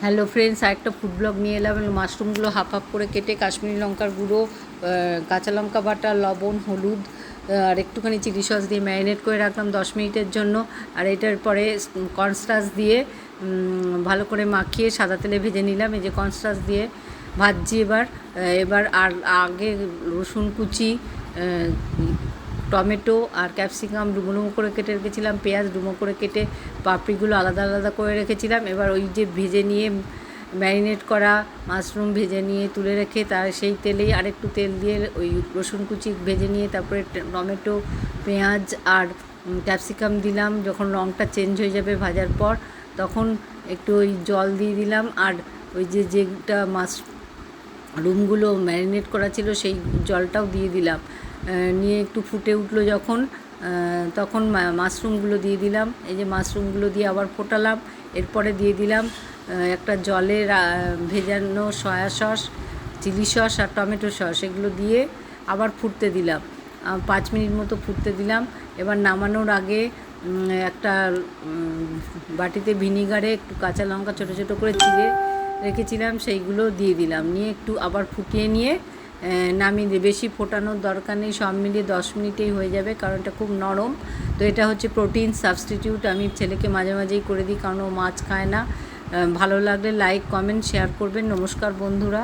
Hello friends, আরেকটা food blog নিয়ে এলাম। মাশরুমগুলো হাফ হাফ করে কেটে কাশ্মীরি লঙ্কার গুঁড়ো, কাঁচা লঙ্কা বাটা, লবণ, হলুদ আর একটুখানি চিলি সস দিয়ে ম্যারিনেট করে রাখলাম 10 মিনিটের জন্য। আর এটার পরে কর্নস্টার্চ দিয়ে ভালো করে মাখিয়ে সাদা তেলে ভেজে নিলাম। এই যে কর্নস্টার্চ দিয়ে ভাজছি। এবার আর আগে রসুন কুচি, টমেটো আর ক্যাপসিকাম ডুমো ডুমো করে কেটে রেখেছিলাম, পেঁয়াজ ডুমো করে কেটে পাপড়িগুলো আলাদা আলাদা করে রেখেছিলাম। এবার ওই যে ভেজে নিয়ে ম্যারিনেট করা মাশরুম ভেজে নিয়ে তুলে রেখে তার সেই তেলেই আরেকটু তেল দিয়ে ওই রসুন কুচি ভেজে নিয়ে তারপরে টমেটো, পেঁয়াজ আর ক্যাপসিকাম দিলাম। যখন রঙটা চেঞ্জ হয়ে যাবে ভাজার পর, তখন একটু ওই জল দিয়ে দিলাম। আর ওই যেটা মাশরুমগুলো ম্যারিনেট করা ছিল সেই জলটাও দিয়ে দিলাম। নিয়ে একটু ফুটে উঠলো যখন, তখন মাশরুমগুলো দিয়ে দিলাম। এই যে মাশরুমগুলো দিয়ে আবার ফোটালাম। এরপরে দিয়ে দিলাম একটা জলে ভেজানো সয়া সস, চিলি সস আর টমেটো সস, এগুলো দিয়ে আবার ফুটতে দিলাম। 5 মিনিট মতো ফুটতে দিলাম। এবার নামানোর আগে একটা বাটিতে ভিনিগারে একটু কাঁচা লঙ্কা ছোটো ছোটো করে চিড়ে রেখেছিলাম, সেইগুলো দিয়ে দিলাম। নিয়ে একটু আবার ফুটিয়ে নিয়ে নামিয়ে দিয়ে, বেশি ফোটানোর দরকার নেই, সব মিলিয়ে 10 মিনিটেই হয়ে যাবে, কারণ এটা খুব নরম। তো এটা হচ্ছে প্রোটিন সাবস্টিটিউট। আমি ছেলেকে মাঝে মাঝেই করে দিই, কারণ ও মাছ খায় না। ভালো লাগলে লাইক, কমেন্ট, শেয়ার করবেন। নমস্কার বন্ধুরা।